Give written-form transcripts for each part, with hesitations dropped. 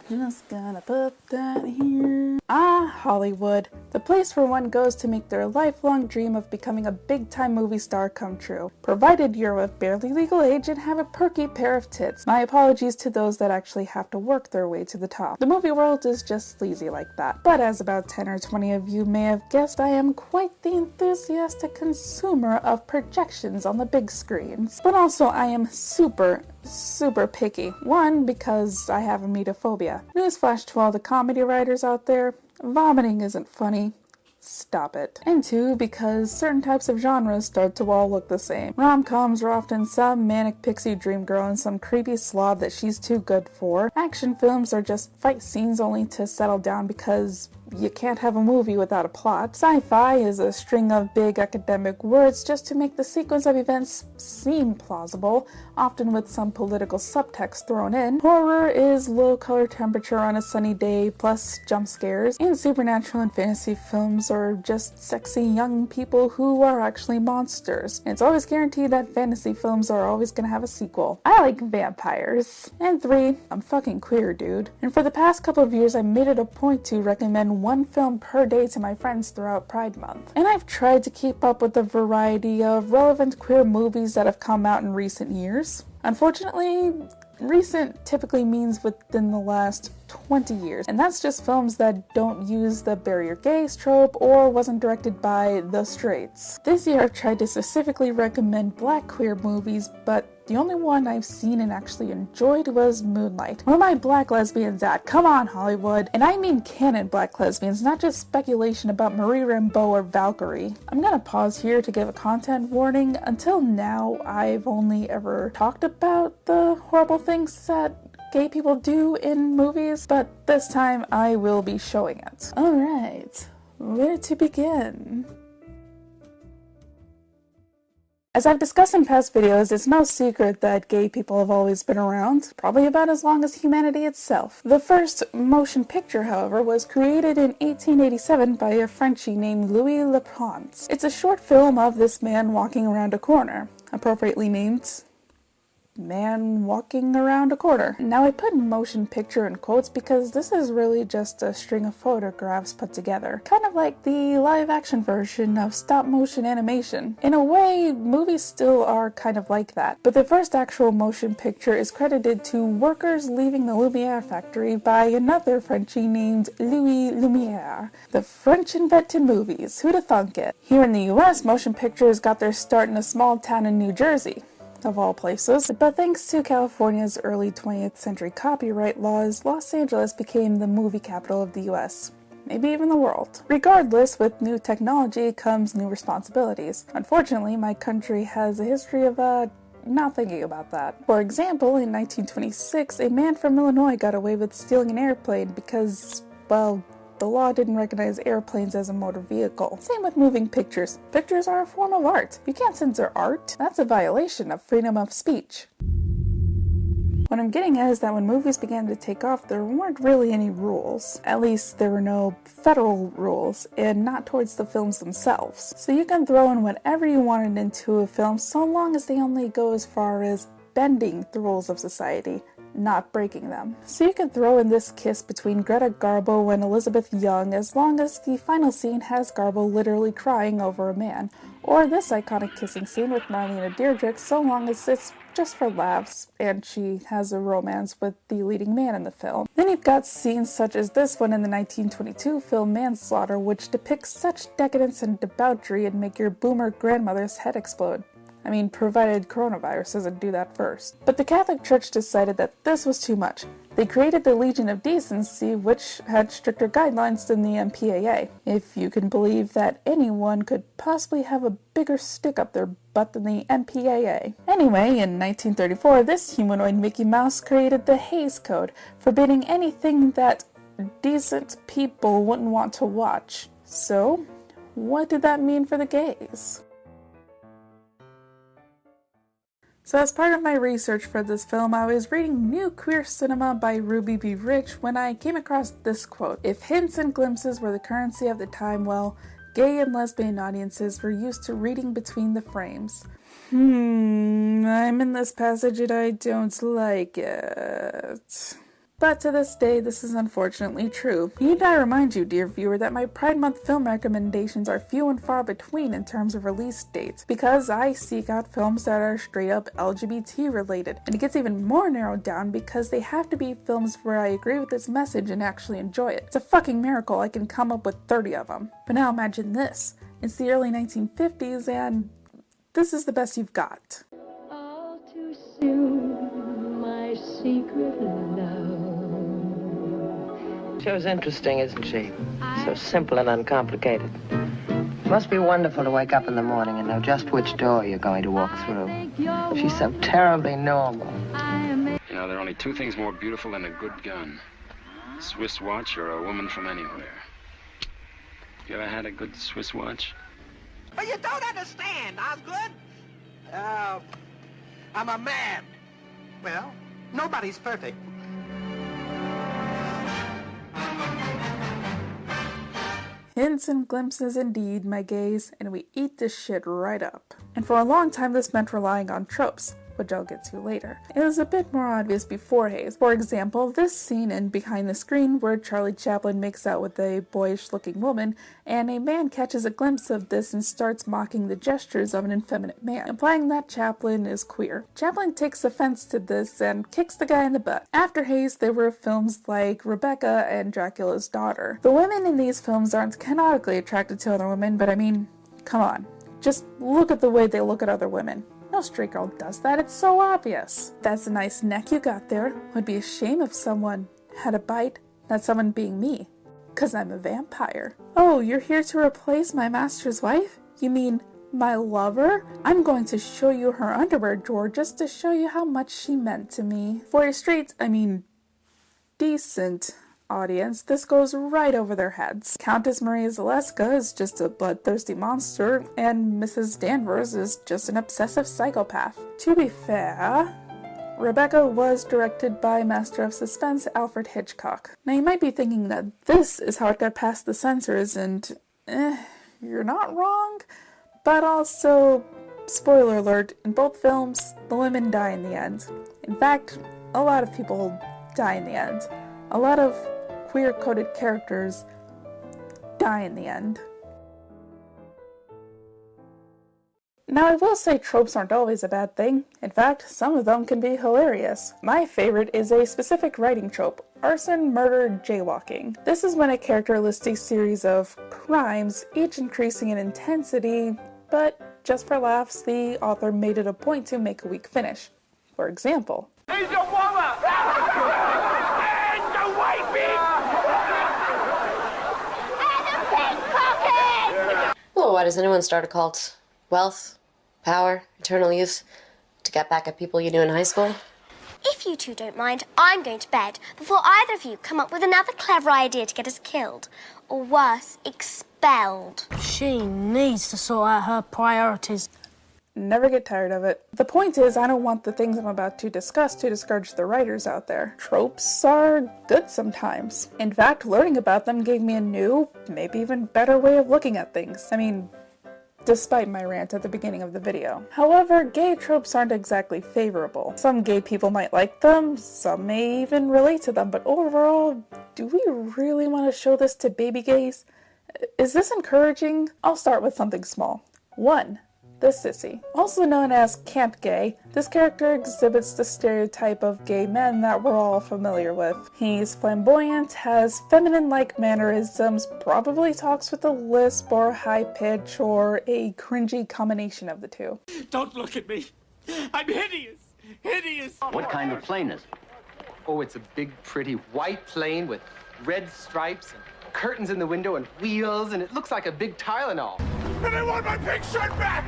Just gonna put that here. Ah, Hollywood. The place where one goes to make their lifelong dream of becoming a big-time movie star come true. Provided you're of barely legal age and have a perky pair of tits. My apologies to those that actually have to work their way to the top. The movie world is just sleazy like that. But as about 10 or 20 of you may have guessed, I am quite the enthusiastic consumer of projections on the big screens. But also I am super picky. One, because I have emetophobia. Newsflash to all the comedy writers out there, vomiting isn't funny. Stop it. And two, because certain types of genres start to all look the same. Rom-coms are often some manic pixie dream girl and some creepy slob that she's too good for. Action films are just fight scenes only to settle down because you can't have a movie without a plot. Sci-fi is a string of big academic words just to make the sequence of events seem plausible, often with some political subtext thrown in. Horror is low color temperature on a sunny day plus jump scares, and supernatural and fantasy films are just sexy young people who are actually monsters. And it's always guaranteed that fantasy films are always gonna have a sequel. I like vampires. And three, I'm fucking queer, dude. And for the past couple of years I made it a point to recommend one film per day to my friends throughout Pride Month. And I've tried to keep up with the variety of relevant queer movies that have come out in recent years. Unfortunately, recent typically means within the last 20 years, and that's just films that don't use the bury your gays trope or wasn't directed by the straights. This year I've tried to specifically recommend black queer movies, but the only one I've seen and actually enjoyed was Moonlight. Where are my black lesbians at? Come on, Hollywood. And I mean canon black lesbians, not just speculation about Marie Rambeau or Valkyrie. I'm gonna pause here to give a content warning. Until now, I've only ever talked about the horrible things that gay people do in movies, but this time I will be showing it. Alright, where to begin? As I've discussed in past videos, it's no secret that gay people have always been around, probably about as long as humanity itself. The first motion picture, however, was created in 1887 by a Frenchie named Louis Leprince. It's a short film of this man walking around a corner, appropriately named Man Walking Around a Corner. Now I put motion picture in quotes because this is really just a string of photographs put together. Kind of like the live action version of stop motion animation. In a way, movies still are kind of like that. But the first actual motion picture is credited to workers leaving the Lumiere factory by another Frenchie named Louis Lumiere. The French invented movies, who'da thunk it? Here in the US, motion pictures got their start in a small town in New Jersey, of all places. But thanks to California's early 20th century copyright laws, Los Angeles became the movie capital of the US. Maybe even the world. Regardless, with new technology comes new responsibilities. Unfortunately, my country has a history of not thinking about that. For example, in 1926, a man from Illinois got away with stealing an airplane because, well, the law didn't recognize airplanes as a motor vehicle. Same with moving pictures. Pictures are a form of art. You can't censor art. That's a violation of freedom of speech. What I'm getting at is that when movies began to take off, there weren't really any rules. At least there were no federal rules, and not towards the films themselves. So you can throw in whatever you wanted into a film so long as they only go as far as bending the rules of society, not breaking them. So you can throw in this kiss between Greta Garbo and Elizabeth Young as long as the final scene has Garbo literally crying over a man. Or this iconic kissing scene with Marlene Dietrich so long as it's just for laughs and she has a romance with the leading man in the film. Then you've got scenes such as this one in the 1922 film Manslaughter, which depicts such decadence and debauchery and make your boomer grandmother's head explode. I mean, provided coronavirus doesn't do that first. But the Catholic Church decided that this was too much. They created the Legion of Decency, which had stricter guidelines than the MPAA. If you can believe that anyone could possibly have a bigger stick up their butt than the MPAA. Anyway, in 1934, this humanoid Mickey Mouse created the Hays Code, forbidding anything that decent people wouldn't want to watch. So, what did that mean for the gays? So as part of my research for this film, I was reading New Queer Cinema by Ruby B. Rich when I came across this quote. If hints and glimpses were the currency of the time, well, gay and lesbian audiences were used to reading between the frames. I'm in this passage and I don't like it. But to this day, this is unfortunately true. Need I remind you, dear viewer, that my Pride Month film recommendations are few and far between in terms of release dates, because I seek out films that are straight up LGBT related. And it gets even more narrowed down because they have to be films where I agree with its message and actually enjoy it. It's a fucking miracle I can come up with 30 of them. But now imagine this. It's the early 1950s and this is the best you've got. All too soon, my secret love. She was interesting, isn't she? So simple and uncomplicated. Must be wonderful to wake up in the morning and know just which door you're going to walk through. She's so terribly normal. You know, there are only two things more beautiful than a good gun. A Swiss watch or a woman from anywhere. You ever had a good Swiss watch? But you don't understand, Osgood. I'm a man. Well, nobody's perfect. Hints and glimpses indeed, my gays, and we eat this shit right up. And for a long time this meant relying on tropes, which I'll get to later. It was a bit more obvious before Haze. For example, this scene in Behind the Screen where Charlie Chaplin makes out with a boyish-looking woman, and a man catches a glimpse of this and starts mocking the gestures of an effeminate man, implying that Chaplin is queer. Chaplin takes offense to this and kicks the guy in the butt. After Haze, there were films like Rebecca and Dracula's Daughter. The women in these films aren't canonically attracted to other women, but I mean, come on. Just look at the way they look at other women. No straight girl does that, it's so obvious. That's a nice neck you got there. Would be a shame if someone had a bite, not someone being me. 'Cause I'm a vampire. Oh, you're here to replace my master's wife? You mean my lover? I'm going to show you her underwear drawer just to show you how much she meant to me. For a straight, decent audience, this goes right over their heads. Countess Maria Zaleska is just a bloodthirsty monster, and Mrs. Danvers is just an obsessive psychopath. To be fair, Rebecca was directed by master of suspense Alfred Hitchcock. Now you might be thinking that this is how it got past the censors, and you're not wrong, but also, spoiler alert, in both films, the women die in the end. In fact, a lot of people die in the end. A lot of queer-coded characters die in the end. Now I will say tropes aren't always a bad thing. In fact, some of them can be hilarious. My favorite is a specific writing trope: arson, murder, jaywalking. This is when a character lists a series of crimes, each increasing in intensity, but just for laughs, the author made it a point to make a weak finish. For example, He's a woman! And the wifey! Well, why does anyone start a cult? Wealth? Power? Eternal youth? To get back at people you knew in high school? If you two don't mind, I'm going to bed before either of you come up with another clever idea to get us killed. Or worse, expelled. She needs to sort out her priorities. never get tired of it. The point is, I don't want the things I'm about to discuss to discourage the writers out there. Tropes are good sometimes. In fact, learning about them gave me a new, maybe even better way of looking at things. I mean, despite my rant at the beginning of the video. However, gay tropes aren't exactly favorable. Some gay people might like them, some may even relate to them, but overall, do we really want to show this to baby gays? Is this encouraging? I'll start with something small. 1. The sissy. Also known as Camp Gay, this character exhibits the stereotype of gay men that we're all familiar with. He's flamboyant, has feminine-like mannerisms, probably talks with a lisp or high pitch or a cringy combination of the two. Don't look at me. I'm hideous. Hideous. What kind of plane is it? Oh, it's a big, pretty white plane with red stripes and curtains in the window and wheels, and it looks like a big Tylenol. And I want my pink shirt back!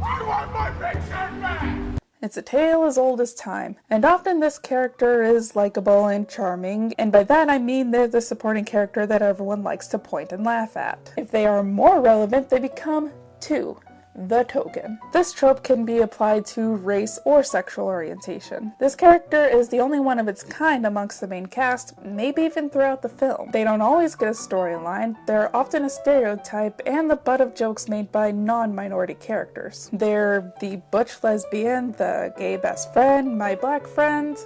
I want my pink shirt back! It's a tale as old as time, and often this character is likable and charming, and by that I mean they're the supporting character that everyone likes to point and laugh at. If they are more relevant, they become 2. The token. This trope can be applied to race or sexual orientation. This character is the only one of its kind amongst the main cast, maybe even throughout the film. They don't always get a storyline, they're often a stereotype and the butt of jokes made by non-minority characters. They're the butch lesbian, the gay best friend, my black friend,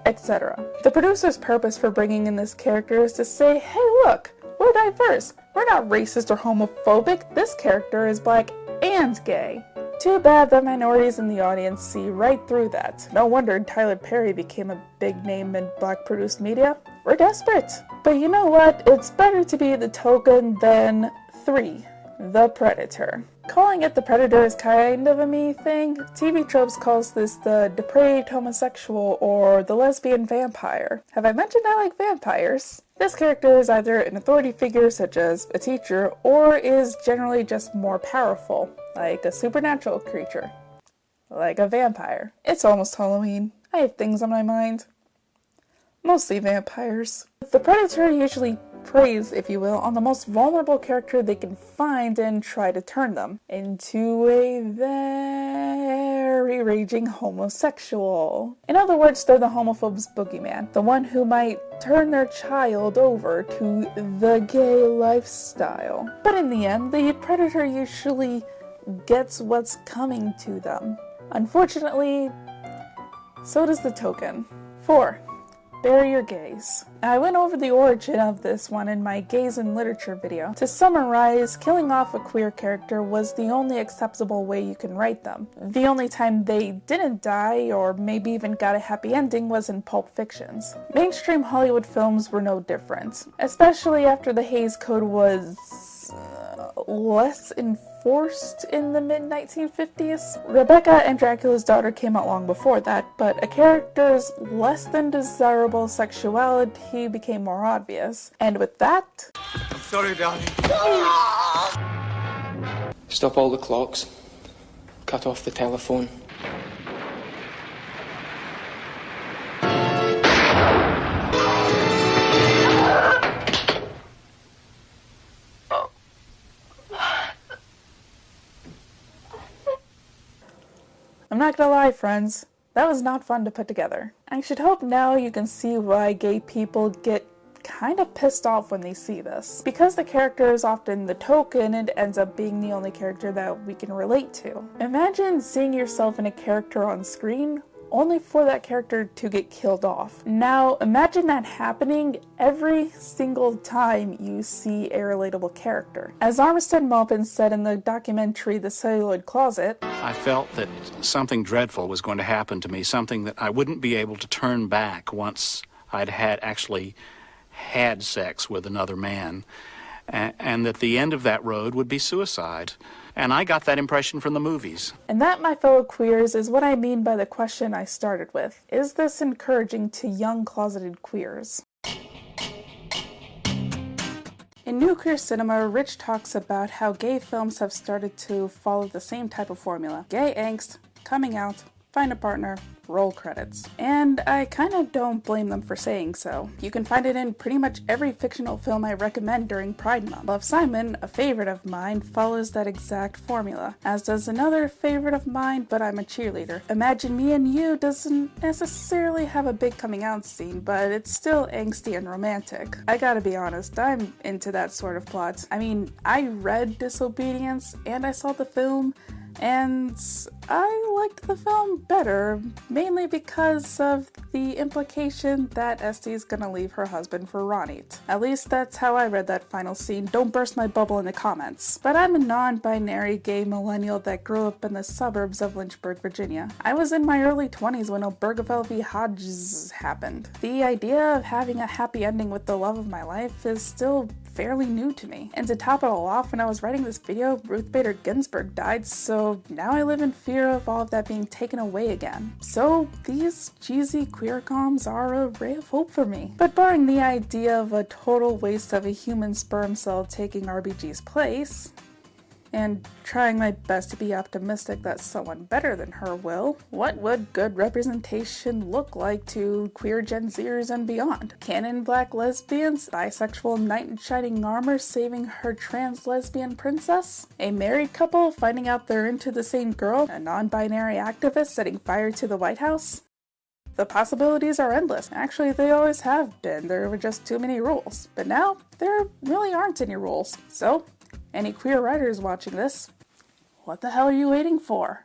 etc. The producer's purpose for bringing in this character is to say, hey look, we're diverse, we're not racist or homophobic, this character is black and gay. Too bad the minorities in the audience see right through that. No wonder Tyler Perry became a big name in black produced media. We're desperate. But you know what? It's better to be the token than 3, the Predator. Calling it the Predator is kind of a me thing. TV Tropes calls this the depraved homosexual or the lesbian vampire. Have I mentioned I like vampires? This character is either an authority figure such as a teacher or is generally just more powerful, like a supernatural creature, like a vampire. It's almost Halloween. I have things on my mind. Mostly vampires. The Predator usually preys, if you will, on the most vulnerable character they can find and try to turn them into a very raging homosexual. In other words, they're the homophobe's boogeyman, the one who might turn their child over to the gay lifestyle. But in the end, the Predator usually gets what's coming to them. Unfortunately, so does the token. 4. Bury your gays. I went over the origin of this one in my Gays in Literature video. To summarize, killing off a queer character was the only acceptable way you can write them. The only time they didn't die, or maybe even got a happy ending, was in Pulp Fictions. Mainstream Hollywood films were no different, especially after the Hays Code was less enforced in the mid-1950s. Rebecca and Dracula's Daughter came out long before that, but a character's less than desirable sexuality became more obvious. And with that... I'm sorry, darling. Stop all the clocks. Cut off the telephone. I'm not gonna lie, friends, that was not fun to put together. I should hope now you can see why gay people get kind of pissed off when they see this. Because the character is often the token, it ends up being the only character that we can relate to. Imagine seeing yourself in a character on screen, only for that character to get killed off. Now, imagine that happening every single time you see a relatable character. As Armistead Maupin said in the documentary The Celluloid Closet, I felt that something dreadful was going to happen to me, something that I wouldn't be able to turn back once I'd actually had sex with another man, and that the end of that road would be suicide. And I got that impression from the movies. And that, my fellow queers, is what I mean by the question I started with. Is this encouraging to young closeted queers? In New Queer Cinema, Rich talks about how gay films have started to follow the same type of formula. Gay angst, coming out, find a partner, roll credits. And I kind of don't blame them for saying so. You can find it in pretty much every fictional film I recommend during Pride Month. Love, Simon, a favorite of mine, follows that exact formula, as does another favorite of mine, but I'm a cheerleader. Imagine Me and You doesn't necessarily have a big coming out scene, but it's still angsty and romantic. I gotta be honest, I'm into that sort of plot. I mean, I read Disobedience and I saw the film, and I liked the film better, mainly because of the implication that Estee's gonna leave her husband for Ronit. At least that's how I read that final scene. Don't burst my bubble in the comments. But I'm a non-binary gay millennial that grew up in the suburbs of Lynchburg, Virginia. I was in my early 20s when Obergefell v. Hodges happened. The idea of having a happy ending with the love of my life is still fairly new to me. And to top it all off, when I was writing this video, Ruth Bader Ginsburg died, so now I live in fear of all of that being taken away again. So these cheesy queer comms are a ray of hope for me. But barring the idea of a total waste of a human sperm cell taking RBG's place, and trying my best to be optimistic that someone better than her will, what would good representation look like to queer Gen Zers and beyond? Canon black lesbians, bisexual knight in shining armor saving her trans lesbian princess, a married couple finding out they're into the same girl, a non-binary activist setting fire to the White House? The possibilities are endless. Actually, they always have been. There were just too many rules. But now, there really aren't any rules. So, any queer writers watching this, what the hell are you waiting for?